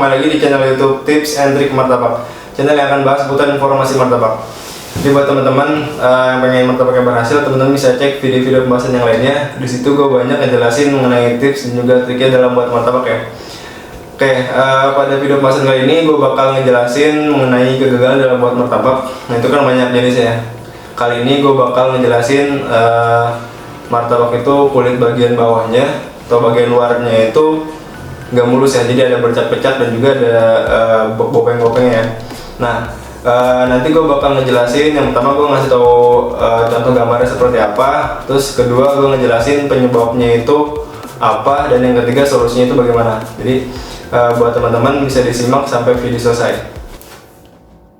kembali lagi di channel YouTube Tips and Trik Martabak. Channel yang akan bahas seputar informasi martabak. Jadi buat teman-teman yang pengen martabak yang berhasil, teman-teman bisa cek video-video pembahasan yang lainnya. Di situ gue banyak ngejelasin mengenai tips dan juga triknya dalam buat martabak ya. Oke, pada video pembahasan kali ini gue bakal ngejelasin mengenai kegagalan dalam buat martabak. Nah itu kan banyak jenisnya. Kali ini gue bakal ngejelasin martabak itu kulit bagian bawahnya atau bagian luarnya itu nggak mulus ya, jadi ada bercak-bercak dan juga ada bopeng-bopengnya ya. Nah nanti gue bakal ngejelasin, yang pertama gue ngasih tahu contoh gambarnya seperti apa, terus kedua gue ngejelasin penyebabnya itu apa, dan yang ketiga solusinya itu bagaimana. Jadi buat teman-teman bisa disimak sampai video selesai.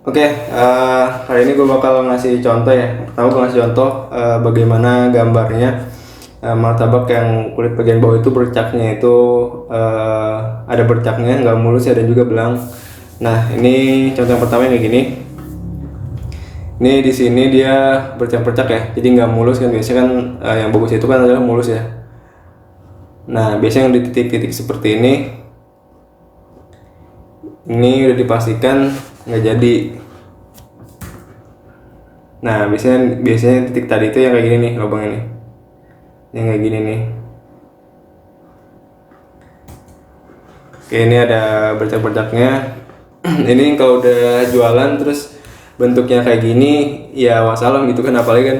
Oke, hari ini gue bakal ngasih contoh ya. Pertama gue ngasih contoh bagaimana gambarnya martabak yang kulit bagian bawah itu bercaknya itu ada bercaknya, nggak mulus ya, dan juga belang. Nah ini contoh yang pertama kayak gini. Ini di sini dia bercak-bercak ya, jadi nggak mulus kan. Biasanya kan yang bagus itu kan adalah mulus ya. Nah biasanya yang di titik-titik seperti ini udah dipastikan nggak jadi. Nah biasanya titik tadi itu yang kayak gini nih, lubang ini yang kayak gini nih. Oke, ini ada bercak-bercaknya. Ini kalau udah jualan terus bentuknya kayak gini ya wassalam gitu kan, apalagi kan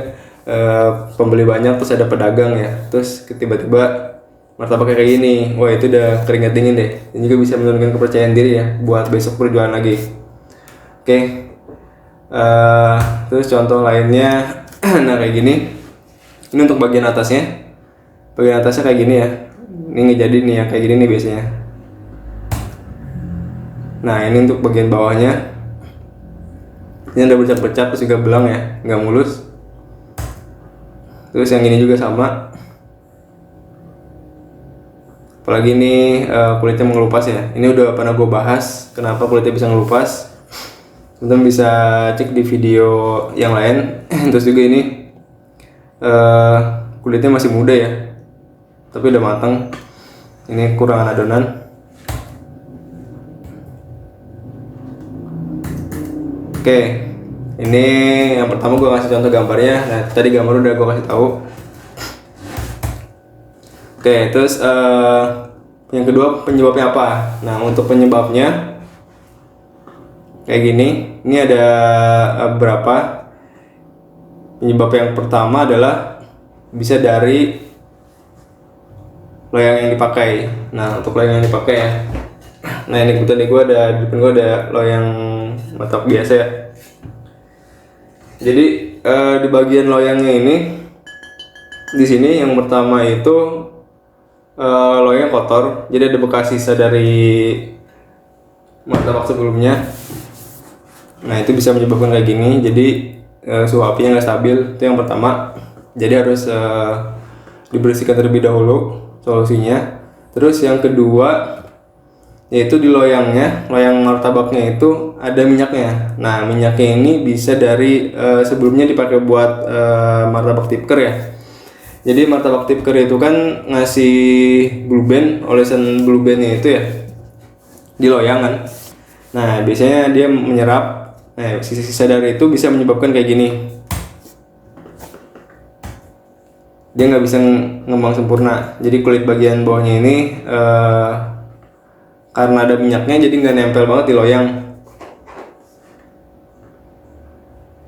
pembeli banyak terus ada pedagang ya, terus tiba-tiba martabaknya kayak gini, wah itu udah keringat dingin deh. Ini juga bisa menurunkan kepercayaan diri ya buat besok berjualan lagi. Oke, terus contoh lainnya nah kayak gini. Ini untuk bagian atasnya. Bagian atasnya kayak gini ya. Ini nggak jadi nih ya, kayak gini nih biasanya. Nah ini untuk bagian bawahnya. Ini ada bercak-bercak terus juga belang ya, nggak mulus. Terus yang ini juga sama. Apalagi ini kulitnya mengelupas ya. Ini udah pernah gue bahas kenapa kulitnya bisa ngelupas. Teman-teman bisa cek di video yang lain. Terus juga ini kulitnya masih muda ya, tapi udah matang. Ini kurangan adonan. Oke, ini yang pertama gue kasih contoh gambarnya. Nah tadi gambar udah gue kasih tahu. Oke, terus yang kedua penyebabnya apa? Nah untuk penyebabnya kayak gini. Ini ada berapa? Penyebab yang pertama adalah bisa dari loyang yang dipakai. Nah untuk loyang yang dipakai ya. Nah ini kebetulan nih di depan gue ada loyang martabak biasa ya. Jadi di bagian loyangnya ini, di sini yang pertama itu loyang kotor. Jadi ada bekas sisa dari martabak sebelumnya. Nah itu bisa menyebabkan kayak gini. Jadi suhu apinya nggak stabil, itu yang pertama. Jadi harus dibersihkan terlebih dahulu solusinya. Terus yang kedua yaitu di loyang martabaknya itu ada minyaknya. Nah minyaknya ini bisa dari sebelumnya dipakai buat martabak tipker ya. Jadi martabak tipker itu kan ngasih blue band, olesan blue bandnya itu ya di loyang kan. Nah biasanya dia menyerap. Nah sisa-sisa dari itu bisa menyebabkan kayak gini. Dia nggak bisa ngembang sempurna. Jadi kulit bagian bawahnya ini karena ada minyaknya jadi nggak nempel banget di loyang.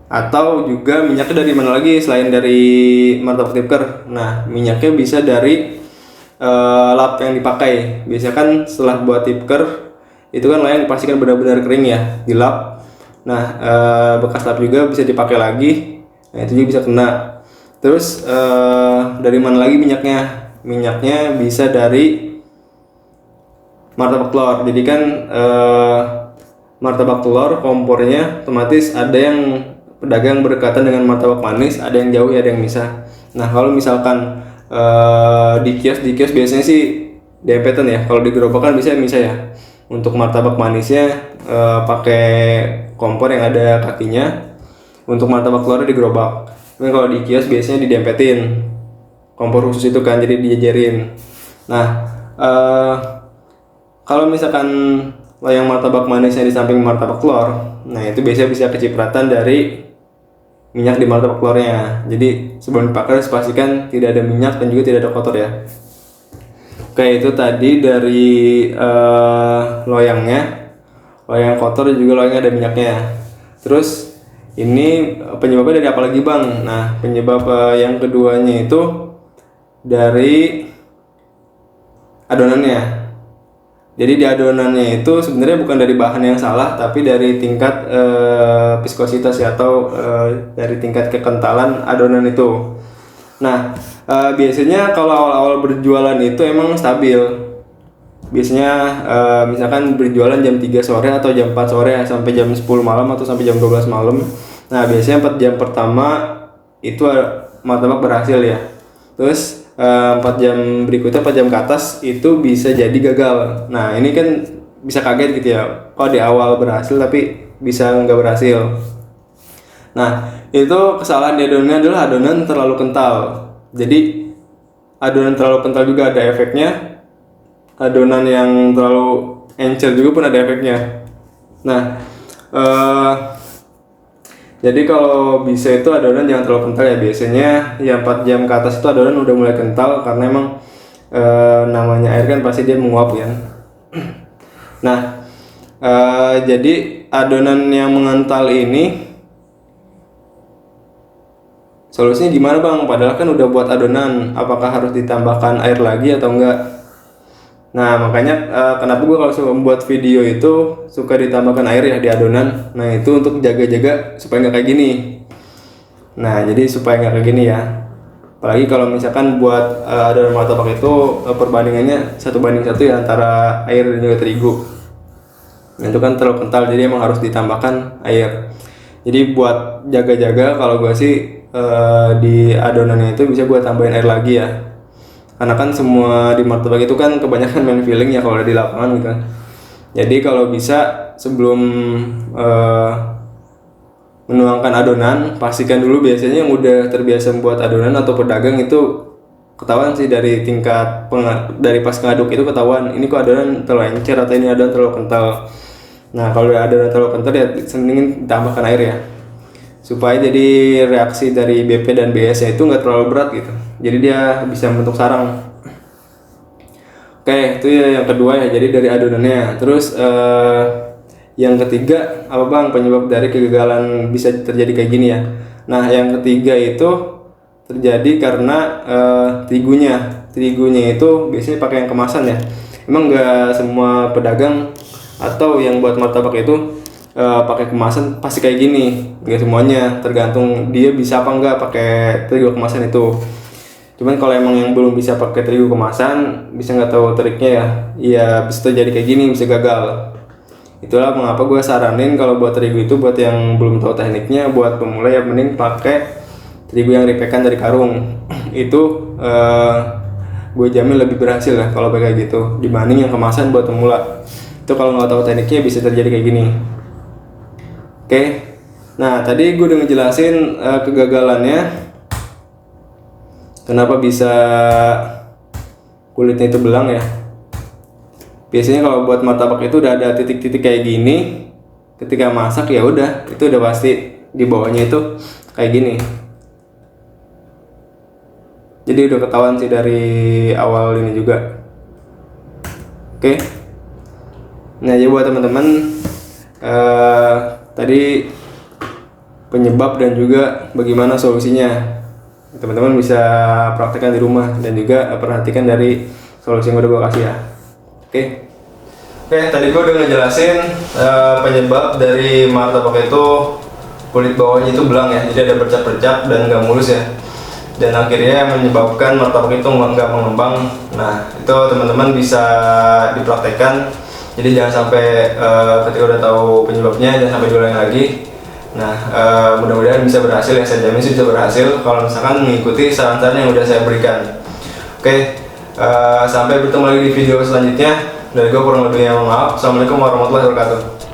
Atau juga minyaknya dari mana lagi selain dari martabak tipker? Nah minyaknya bisa dari lap yang dipakai. Biasanya kan setelah buat tipker itu kan loyang dipastikan benar-benar kering ya, dilap. Nah bekas lap juga bisa dipakai lagi. Nah itu juga bisa kena. Terus dari mana lagi minyaknya? Minyaknya bisa dari martabak telur. Jadi kan martabak telur kompornya otomatis ada yang pedagang berdekatan dengan martabak manis, ada yang jauh ya, ada yang misah. Nah kalau misalkan di kios biasanya sih dempetan ya. Kalau di gerobak kan bisa misah ya. Untuk martabak manisnya pakai kompor yang ada kakinya. Untuk martabak telurnya di gerobak. Tapi kalau di kios biasanya didempetin kompor khusus itu kan, jadi dijajarin. Nah kalau misalkan loyang martabak manisnya di samping martabak telur, nah itu biasanya bisa kecipratan dari minyak di martabak telurnya. Jadi sebelum dipakai harus pastikan tidak ada minyak dan juga tidak ada kotor ya. Oke, itu tadi dari loyangnya, loyang kotor dan juga loyangnya ada minyaknya. Terus ini penyebabnya dari apa lagi bang? Nah, penyebab yang keduanya itu dari adonannya. Jadi di adonannya itu sebenarnya bukan dari bahan yang salah, tapi dari tingkat viskositas ya, atau dari tingkat kekentalan adonan itu. Nah, biasanya kalau awal-awal berjualan itu emang stabil. Biasanya misalkan berjualan jam 3 sore atau jam 4 sore sampai jam 10 malam atau sampai jam 12 malam. Nah, biasanya 4 jam pertama itu martabak berhasil ya. Terus 4 jam berikutnya, 4 jam ke atas itu bisa jadi gagal. Nah, ini kan bisa kaget gitu ya. Oh, di awal berhasil tapi bisa nggak berhasil. Nah, itu kesalahan di adonannya adalah adonan terlalu kental. Jadi adonan terlalu kental juga ada efeknya. Adonan yang terlalu encer juga pun ada efeknya. Nah, jadi kalau bisa itu adonan jangan terlalu kental ya. Biasanya yang 4 jam ke atas itu adonan udah mulai kental, karena emang namanya air kan pasti dia menguap ya. Nah, jadi adonan yang mengental ini solusinya gimana bang? Padahal kan udah buat adonan, apakah harus ditambahkan air lagi atau enggak? Nah, makanya kenapa gue kalau suka membuat video itu suka ditambahkan air ya di adonan. Nah, itu untuk jaga-jaga supaya nggak kayak gini. Nah, jadi supaya nggak kayak gini ya. Apalagi kalau misalkan buat adonan martabak itu perbandingannya 1:1 ya antara air dan juga terigu. Nah, itu kan terlalu kental, jadi emang harus ditambahkan air. Jadi buat jaga-jaga kalau gue sih di adonannya itu bisa gue tambahin air lagi ya. Karena kan semua di martabak itu kan kebanyakan main feeling ya kalau di lapangan gitu kan. Jadi kalau bisa sebelum menuangkan adonan, pastikan dulu. Biasanya yang udah terbiasa membuat adonan atau pedagang itu ketahuan sih dari tingkat dari pas ngaduk itu ketahuan ini kok adonan terlalu encer atau ini adonan terlalu kental. Nah, kalau adonan terlalu kental ya mendingin tambahkan air ya, supaya jadi reaksi dari BP dan BS nya itu nggak terlalu berat gitu, jadi dia bisa membentuk sarang. Oke, itu ya yang kedua ya, jadi dari adonannya. Terus yang ketiga apa bang penyebab dari kegagalan bisa terjadi kayak gini ya? Nah, yang ketiga itu terjadi karena terigunya itu biasanya pakai yang kemasan ya. Emang nggak semua pedagang atau yang buat martabak itu pakai kemasan pasti kayak gini, nggak semuanya, tergantung dia bisa apa nggak pakai terigu kemasan itu. Cuman kalau emang yang belum bisa pakai terigu kemasan, bisa nggak tahu triknya ya bisa terjadi kayak gini, bisa gagal. Itulah mengapa gue saranin kalau buat terigu itu buat yang belum tahu tekniknya, buat pemula ya mending pakai terigu yang ripekan dari karung. Itu gue jamin lebih berhasil lah kalau pakai gitu dibanding yang kemasan buat pemula. Itu kalau nggak tahu tekniknya bisa terjadi kayak gini. Oke, nah tadi gue udah ngejelasin kegagalannya, kenapa bisa kulitnya itu belang ya. Biasanya kalau buat martabak itu udah ada titik-titik kayak gini, ketika masak ya udah itu udah pasti di bawahnya itu kayak gini. Jadi udah ketahuan sih dari awal ini juga. Oke, nah jadi buat teman-teman tadi penyebab dan juga bagaimana solusinya, teman-teman bisa praktekkan di rumah dan juga perhatikan dari solusi yang udah gue kasih ya. Oke, tadi gue udah ngejelasin penyebab dari martabak itu kulit bawahnya itu belang ya, jadi ada bercak-bercak dan nggak mulus ya, dan akhirnya menyebabkan martabak itu nggak mengembang. Nah, itu teman-teman bisa dipraktekkan. Jadi jangan sampai ketika udah tahu penyebabnya jangan sampai diulangi lagi. Nah, mudah-mudahan bisa berhasil ya, saya jamin sih bisa berhasil kalau misalkan mengikuti saran-saran yang udah saya berikan. Oke, sampai bertemu lagi di video selanjutnya. Dari gue kurang lebihnya mohon maaf. Assalamualaikum warahmatullahi wabarakatuh.